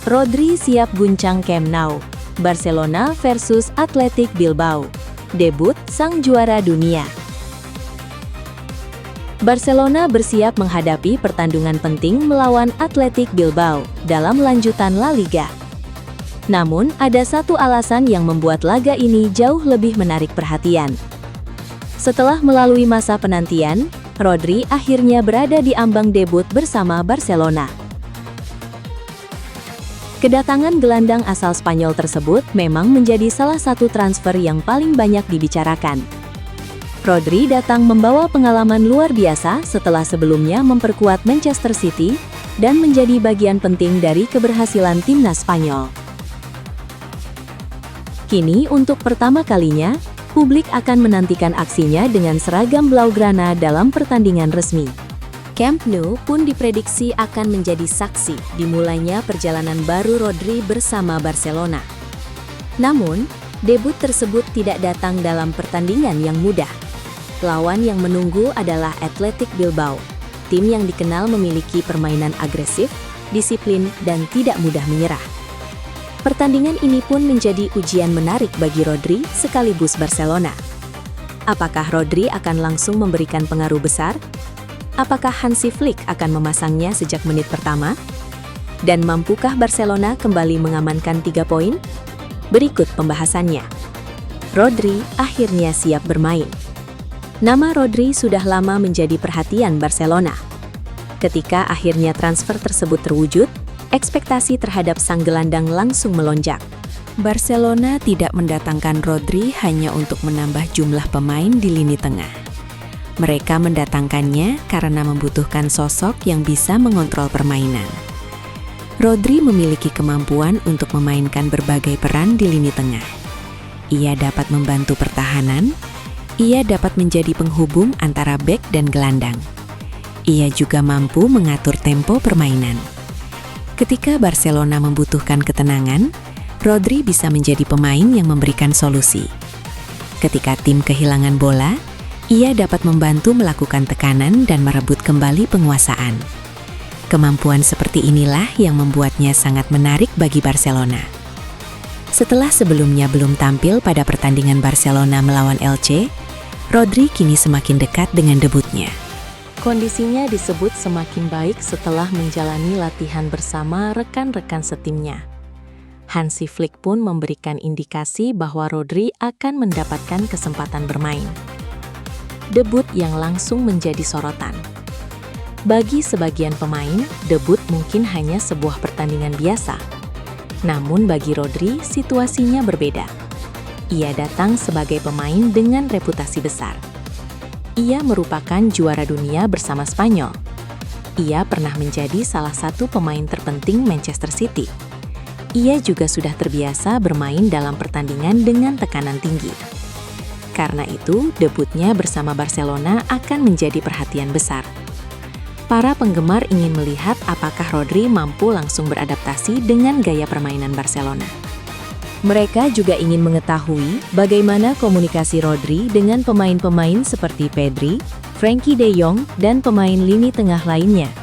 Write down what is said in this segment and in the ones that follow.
Rodri siap guncang Camp Nou. Barcelona versus Athletic Bilbao. Debut sang juara dunia. Barcelona bersiap menghadapi pertandingan penting melawan Athletic Bilbao dalam lanjutan La Liga. Namun, ada satu alasan yang membuat laga ini jauh lebih menarik perhatian. Setelah melalui masa penantian, Rodri akhirnya berada di ambang debut bersama Barcelona. Kedatangan gelandang asal Spanyol tersebut memang menjadi salah satu transfer yang paling banyak dibicarakan. Rodri datang membawa pengalaman luar biasa setelah sebelumnya memperkuat Manchester City dan menjadi bagian penting dari keberhasilan timnas Spanyol. Kini untuk pertama kalinya, publik akan menantikan aksinya dengan seragam Blaugrana dalam pertandingan resmi. Camp Nou pun diprediksi akan menjadi saksi dimulainya perjalanan baru Rodri bersama Barcelona. Namun, debut tersebut tidak datang dalam pertandingan yang mudah. Lawan yang menunggu adalah Athletic Bilbao, tim yang dikenal memiliki permainan agresif, disiplin, dan tidak mudah menyerah. Pertandingan ini pun menjadi ujian menarik bagi Rodri sekaligus Barcelona. Apakah Rodri akan langsung memberikan pengaruh besar? Apakah Hansi Flick akan memasangnya sejak menit pertama? Dan mampukah Barcelona kembali mengamankan 3 poin? Berikut pembahasannya. Rodri akhirnya siap bermain. Nama Rodri sudah lama menjadi perhatian Barcelona. Ketika akhirnya transfer tersebut terwujud, ekspektasi terhadap sang gelandang langsung melonjak. Barcelona tidak mendatangkan Rodri hanya untuk menambah jumlah pemain di lini tengah. Mereka mendatangkannya karena membutuhkan sosok yang bisa mengontrol permainan. Rodri memiliki kemampuan untuk memainkan berbagai peran di lini tengah. Ia dapat membantu pertahanan, ia dapat menjadi penghubung antara bek dan gelandang. Ia juga mampu mengatur tempo permainan. Ketika Barcelona membutuhkan ketenangan, Rodri bisa menjadi pemain yang memberikan solusi. Ketika tim kehilangan bola, ia dapat membantu melakukan tekanan dan merebut kembali penguasaan. Kemampuan seperti inilah yang membuatnya sangat menarik bagi Barcelona. Setelah sebelumnya belum tampil pada pertandingan Barcelona melawan Elche, Rodri kini semakin dekat dengan debutnya. Kondisinya disebut semakin baik setelah menjalani latihan bersama rekan-rekan setimnya. Hansi Flick pun memberikan indikasi bahwa Rodri akan mendapatkan kesempatan bermain. Debut yang langsung menjadi sorotan. Bagi sebagian pemain, debut mungkin hanya sebuah pertandingan biasa. Namun bagi Rodri, situasinya berbeda. Ia datang sebagai pemain dengan reputasi besar. Ia merupakan juara dunia bersama Spanyol. Ia pernah menjadi salah satu pemain terpenting Manchester City. Ia juga sudah terbiasa bermain dalam pertandingan dengan tekanan tinggi. Karena itu, debutnya bersama Barcelona akan menjadi perhatian besar. Para penggemar ingin melihat apakah Rodri mampu langsung beradaptasi dengan gaya permainan Barcelona. Mereka juga ingin mengetahui bagaimana komunikasi Rodri dengan pemain-pemain seperti Pedri, Frenkie de Jong, dan pemain lini tengah lainnya.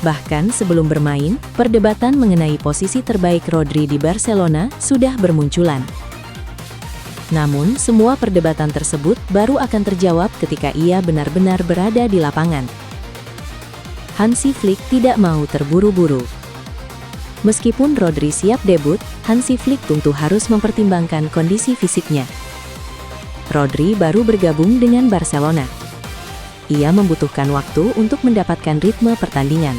Bahkan sebelum bermain, perdebatan mengenai posisi terbaik Rodri di Barcelona sudah bermunculan. Namun, semua perdebatan tersebut baru akan terjawab ketika ia benar-benar berada di lapangan. Hansi Flick tidak mau terburu-buru. Meskipun Rodri siap debut, Hansi Flick tentu harus mempertimbangkan kondisi fisiknya. Rodri baru bergabung dengan Barcelona. Ia membutuhkan waktu untuk mendapatkan ritme pertandingan.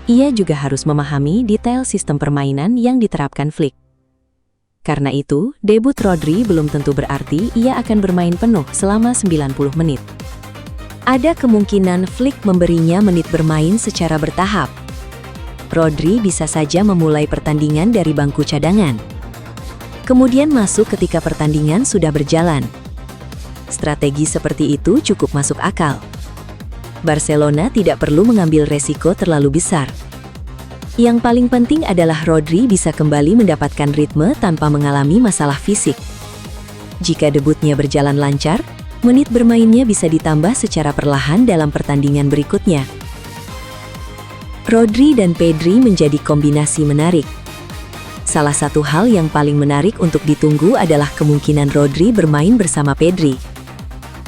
Ia juga harus memahami detail sistem permainan yang diterapkan Flick. Karena itu, debut Rodri belum tentu berarti ia akan bermain penuh selama 90 menit. Ada kemungkinan Flick memberinya menit bermain secara bertahap. Rodri bisa saja memulai pertandingan dari bangku cadangan. Kemudian masuk ketika pertandingan sudah berjalan. Strategi seperti itu cukup masuk akal. Barcelona tidak perlu mengambil resiko terlalu besar. Yang paling penting adalah Rodri bisa kembali mendapatkan ritme tanpa mengalami masalah fisik. Jika debutnya berjalan lancar, menit bermainnya bisa ditambah secara perlahan dalam pertandingan berikutnya. Rodri dan Pedri menjadi kombinasi menarik. Salah satu hal yang paling menarik untuk ditunggu adalah kemungkinan Rodri bermain bersama Pedri.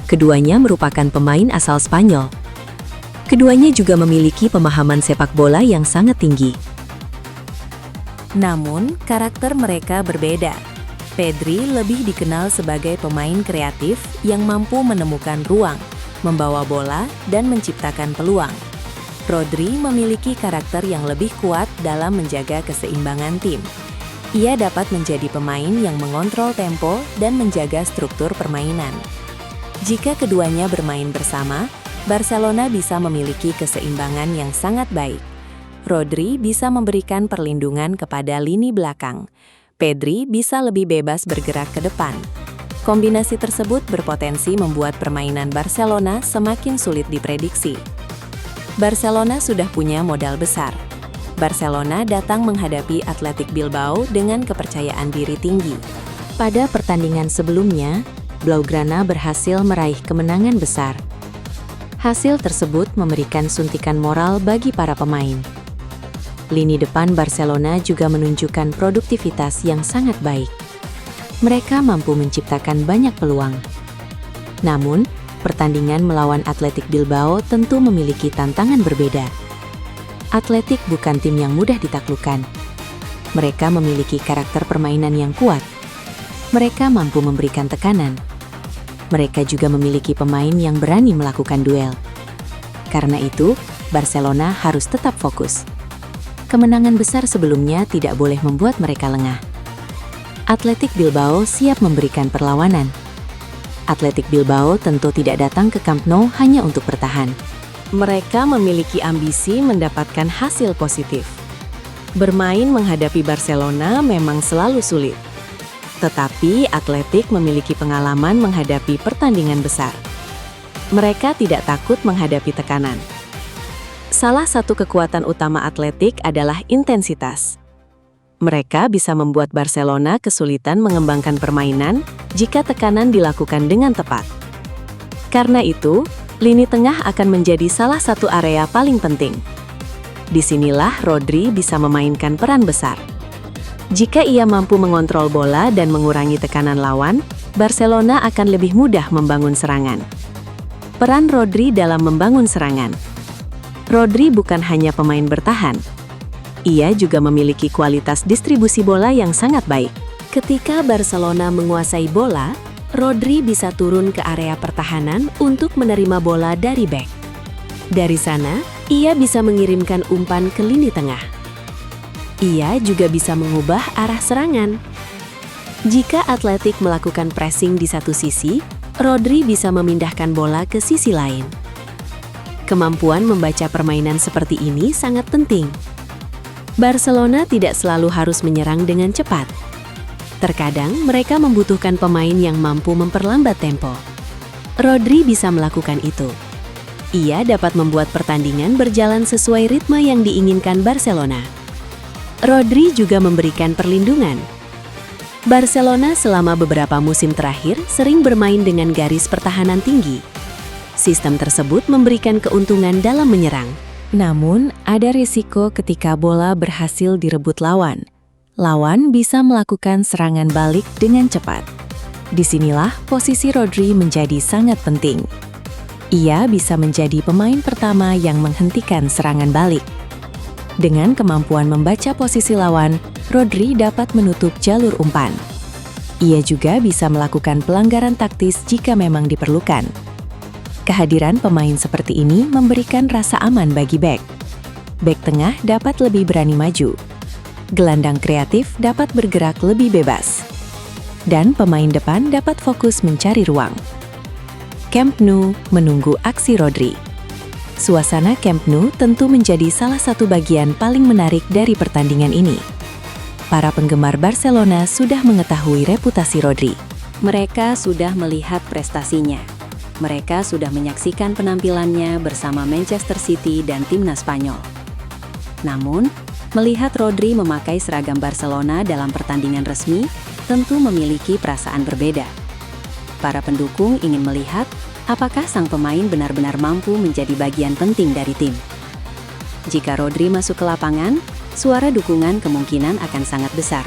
Keduanya merupakan pemain asal Spanyol. Keduanya juga memiliki pemahaman sepak bola yang sangat tinggi. Namun, karakter mereka berbeda. Pedri lebih dikenal sebagai pemain kreatif yang mampu menemukan ruang, membawa bola, dan menciptakan peluang. Rodri memiliki karakter yang lebih kuat dalam menjaga keseimbangan tim. Ia dapat menjadi pemain yang mengontrol tempo dan menjaga struktur permainan. Jika keduanya bermain bersama, Barcelona bisa memiliki keseimbangan yang sangat baik. Rodri bisa memberikan perlindungan kepada lini belakang. Pedri bisa lebih bebas bergerak ke depan. Kombinasi tersebut berpotensi membuat permainan Barcelona semakin sulit diprediksi. Barcelona sudah punya modal besar. Barcelona datang menghadapi Athletic Bilbao dengan kepercayaan diri tinggi. Pada pertandingan sebelumnya, Blaugrana berhasil meraih kemenangan besar. Hasil tersebut memberikan suntikan moral bagi para pemain. Lini depan Barcelona juga menunjukkan produktivitas yang sangat baik. Mereka mampu menciptakan banyak peluang. Namun, pertandingan melawan Athletic Bilbao tentu memiliki tantangan berbeda. Athletic bukan tim yang mudah ditaklukkan. Mereka memiliki karakter permainan yang kuat. Mereka mampu memberikan tekanan. Mereka juga memiliki pemain yang berani melakukan duel. Karena itu, Barcelona harus tetap fokus. Kemenangan besar sebelumnya tidak boleh membuat mereka lengah. Athletic Bilbao siap memberikan perlawanan. Athletic Bilbao tentu tidak datang ke Camp Nou hanya untuk bertahan. Mereka memiliki ambisi mendapatkan hasil positif. Bermain menghadapi Barcelona memang selalu sulit. Tetapi Athletic memiliki pengalaman menghadapi pertandingan besar. Mereka tidak takut menghadapi tekanan. Salah satu kekuatan utama Athletic adalah intensitas. Mereka bisa membuat Barcelona kesulitan mengembangkan permainan jika tekanan dilakukan dengan tepat. Karena itu, lini tengah akan menjadi salah satu area paling penting. Disinilah Rodri bisa memainkan peran besar. Jika ia mampu mengontrol bola dan mengurangi tekanan lawan, Barcelona akan lebih mudah membangun serangan. Peran Rodri dalam membangun serangan. Rodri bukan hanya pemain bertahan. Ia juga memiliki kualitas distribusi bola yang sangat baik. Ketika Barcelona menguasai bola, Rodri bisa turun ke area pertahanan untuk menerima bola dari bek. Dari sana, ia bisa mengirimkan umpan ke lini tengah. Ia juga bisa mengubah arah serangan. Jika Athletic melakukan pressing di satu sisi, Rodri bisa memindahkan bola ke sisi lain. Kemampuan membaca permainan seperti ini sangat penting. Barcelona tidak selalu harus menyerang dengan cepat. Terkadang mereka membutuhkan pemain yang mampu memperlambat tempo. Rodri bisa melakukan itu. Ia dapat membuat pertandingan berjalan sesuai ritme yang diinginkan Barcelona. Rodri juga memberikan perlindungan. Barcelona selama beberapa musim terakhir sering bermain dengan garis pertahanan tinggi. Sistem tersebut memberikan keuntungan dalam menyerang. Namun, ada risiko ketika bola berhasil direbut lawan. Lawan bisa melakukan serangan balik dengan cepat. Disinilah posisi Rodri menjadi sangat penting. Ia bisa menjadi pemain pertama yang menghentikan serangan balik. Dengan kemampuan membaca posisi lawan, Rodri dapat menutup jalur umpan. Ia juga bisa melakukan pelanggaran taktis jika memang diperlukan. Kehadiran pemain seperti ini memberikan rasa aman bagi bek. Bek tengah dapat lebih berani maju. Gelandang kreatif dapat bergerak lebih bebas. Dan pemain depan dapat fokus mencari ruang. Camp Nou menunggu aksi Rodri. Suasana Camp Nou tentu menjadi salah satu bagian paling menarik dari pertandingan ini. Para penggemar Barcelona sudah mengetahui reputasi Rodri. Mereka sudah melihat prestasinya. Mereka sudah menyaksikan penampilannya bersama Manchester City dan timnas Spanyol. Namun, melihat Rodri memakai seragam Barcelona dalam pertandingan resmi tentu memiliki perasaan berbeda. Para pendukung ingin melihat apakah sang pemain benar-benar mampu menjadi bagian penting dari tim. Jika Rodri masuk ke lapangan, suara dukungan kemungkinan akan sangat besar.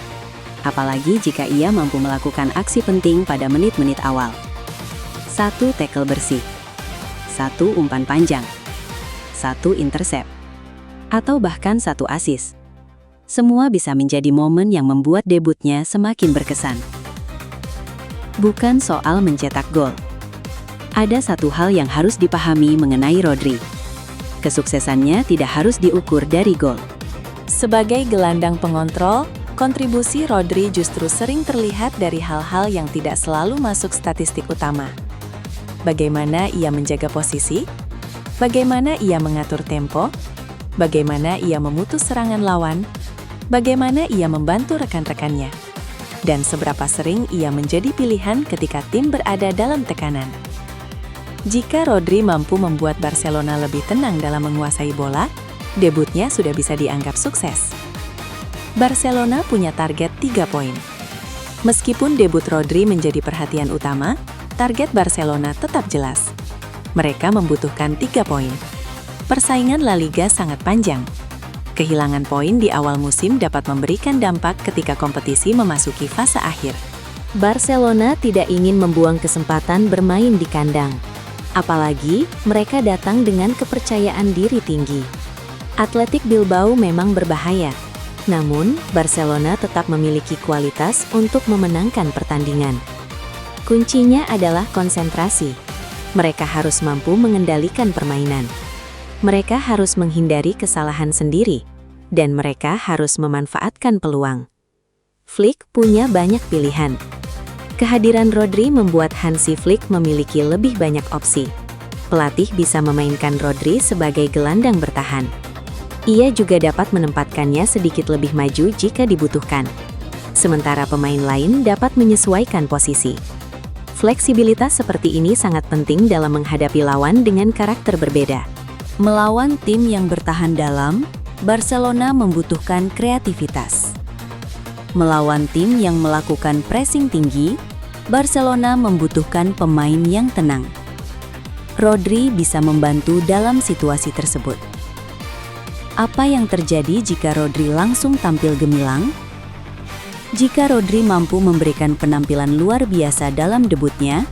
Apalagi jika ia mampu melakukan aksi penting pada menit-menit awal. 1 tackle bersih, 1 umpan panjang, 1 intercept, atau bahkan 1 assist. Semua bisa menjadi momen yang membuat debutnya semakin berkesan. Bukan soal mencetak gol. Ada satu hal yang harus dipahami mengenai Rodri. Kesuksesannya tidak harus diukur dari gol. Sebagai gelandang pengontrol, kontribusi Rodri justru sering terlihat dari hal-hal yang tidak selalu masuk statistik utama. Bagaimana ia menjaga posisi, bagaimana ia mengatur tempo, bagaimana ia memutus serangan lawan, bagaimana ia membantu rekan-rekannya, dan seberapa sering ia menjadi pilihan ketika tim berada dalam tekanan. Jika Rodri mampu membuat Barcelona lebih tenang dalam menguasai bola, debutnya sudah bisa dianggap sukses. Barcelona punya target 3 poin. Meskipun debut Rodri menjadi perhatian utama, target Barcelona tetap jelas. Mereka membutuhkan 3 poin. Persaingan La Liga sangat panjang. Kehilangan poin di awal musim dapat memberikan dampak ketika kompetisi memasuki fase akhir. Barcelona tidak ingin membuang kesempatan bermain di kandang. Apalagi, mereka datang dengan kepercayaan diri tinggi. Athletic Bilbao memang berbahaya. Namun, Barcelona tetap memiliki kualitas untuk memenangkan pertandingan. Kuncinya adalah konsentrasi. Mereka harus mampu mengendalikan permainan. Mereka harus menghindari kesalahan sendiri. Dan mereka harus memanfaatkan peluang. Flick punya banyak pilihan. Kehadiran Rodri membuat Hansi Flick memiliki lebih banyak opsi. Pelatih bisa memainkan Rodri sebagai gelandang bertahan. Ia juga dapat menempatkannya sedikit lebih maju jika dibutuhkan. Sementara pemain lain dapat menyesuaikan posisi. Fleksibilitas seperti ini sangat penting dalam menghadapi lawan dengan karakter berbeda. Melawan tim yang bertahan dalam, Barcelona membutuhkan kreativitas. Melawan tim yang melakukan pressing tinggi, Barcelona membutuhkan pemain yang tenang. Rodri bisa membantu dalam situasi tersebut. Apa yang terjadi jika Rodri langsung tampil gemilang? Jika Rodri mampu memberikan penampilan luar biasa dalam debutnya,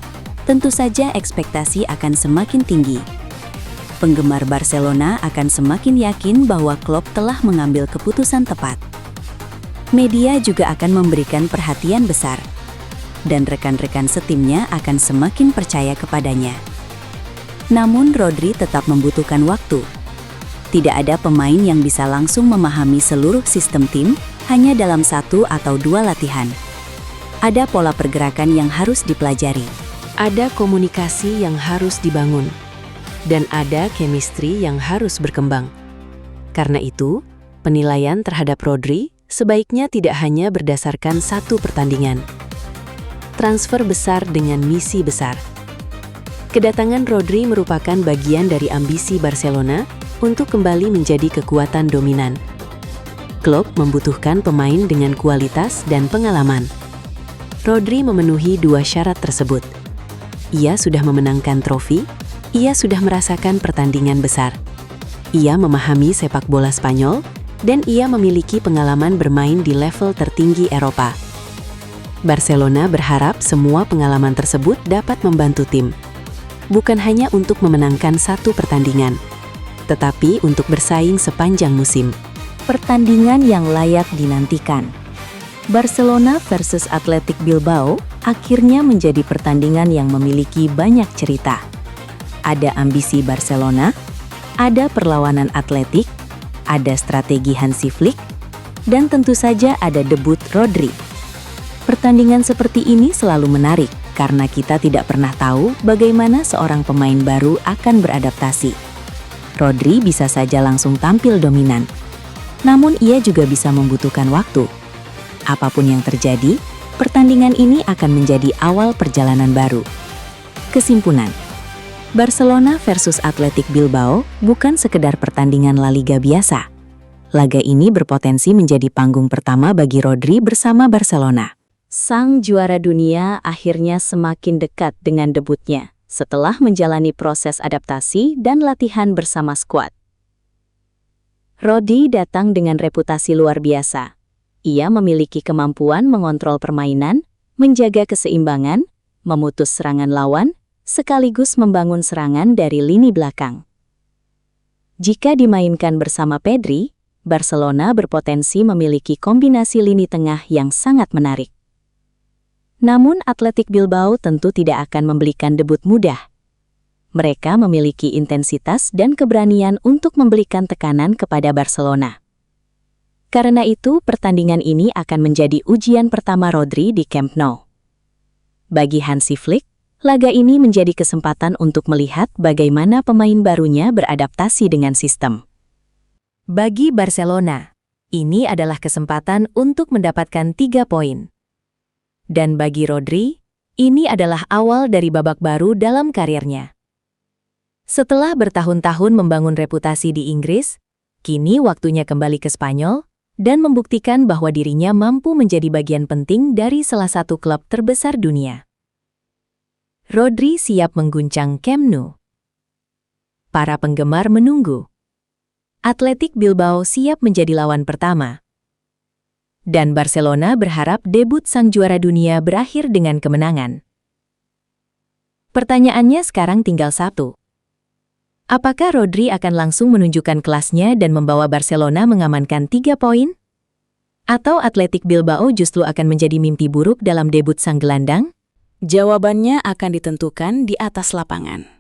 tentu saja ekspektasi akan semakin tinggi. Penggemar Barcelona akan semakin yakin bahwa Klopp telah mengambil keputusan tepat. Media juga akan memberikan perhatian besar, dan rekan-rekan setimnya akan semakin percaya kepadanya. Namun Rodri tetap membutuhkan waktu. Tidak ada pemain yang bisa langsung memahami seluruh sistem tim hanya dalam 1 atau 2 latihan. Ada pola pergerakan yang harus dipelajari. Ada komunikasi yang harus dibangun. Dan ada chemistry yang harus berkembang. Karena itu, penilaian terhadap Rodri sebaiknya tidak hanya berdasarkan 1 pertandingan. Transfer besar dengan misi besar. Kedatangan Rodri merupakan bagian dari ambisi Barcelona untuk kembali menjadi kekuatan dominan. Klopp membutuhkan pemain dengan kualitas dan pengalaman. Rodri memenuhi 2 syarat tersebut. Ia sudah memenangkan trofi, ia sudah merasakan pertandingan besar. Ia memahami sepak bola Spanyol, dan ia memiliki pengalaman bermain di level tertinggi Eropa. Barcelona berharap semua pengalaman tersebut dapat membantu tim. Bukan hanya untuk memenangkan 1 pertandingan, tetapi untuk bersaing sepanjang musim. Pertandingan yang layak dinantikan. Barcelona versus Athletic Bilbao akhirnya menjadi pertandingan yang memiliki banyak cerita. Ada ambisi Barcelona, ada perlawanan Athletic, ada strategi Hansi Flick, dan tentu saja ada debut Rodri. Pertandingan seperti ini selalu menarik karena kita tidak pernah tahu bagaimana seorang pemain baru akan beradaptasi. Rodri bisa saja langsung tampil dominan, namun ia juga bisa membutuhkan waktu. Apapun yang terjadi, pertandingan ini akan menjadi awal perjalanan baru. Kesimpulan, Barcelona versus Athletic Bilbao bukan sekedar pertandingan La Liga biasa. Laga ini berpotensi menjadi panggung pertama bagi Rodri bersama Barcelona. Sang juara dunia akhirnya semakin dekat dengan debutnya setelah menjalani proses adaptasi dan latihan bersama skuad. Rodri datang dengan reputasi luar biasa. Ia memiliki kemampuan mengontrol permainan, menjaga keseimbangan, memutus serangan lawan, sekaligus membangun serangan dari lini belakang. Jika dimainkan bersama Pedri, Barcelona berpotensi memiliki kombinasi lini tengah yang sangat menarik. Namun Athletic Bilbao tentu tidak akan memberikan debut mudah. Mereka memiliki intensitas dan keberanian untuk memberikan tekanan kepada Barcelona. Karena itu, pertandingan ini akan menjadi ujian pertama Rodri di Camp Nou. Bagi Hansi Flick, laga ini menjadi kesempatan untuk melihat bagaimana pemain barunya beradaptasi dengan sistem. Bagi Barcelona, ini adalah kesempatan untuk mendapatkan 3 poin. Dan bagi Rodri, ini adalah awal dari babak baru dalam karirnya. Setelah bertahun-tahun membangun reputasi di Inggris, kini waktunya kembali ke Spanyol dan membuktikan bahwa dirinya mampu menjadi bagian penting dari salah satu klub terbesar dunia. Rodri siap mengguncang Camp Nou. Para penggemar menunggu. Athletic Bilbao siap menjadi lawan pertama. Dan Barcelona berharap debut sang juara dunia berakhir dengan kemenangan. Pertanyaannya sekarang tinggal satu. Apakah Rodri akan langsung menunjukkan kelasnya dan membawa Barcelona mengamankan 3 poin? Atau Athletic Bilbao justru akan menjadi mimpi buruk dalam debut sang gelandang? Jawabannya akan ditentukan di atas lapangan.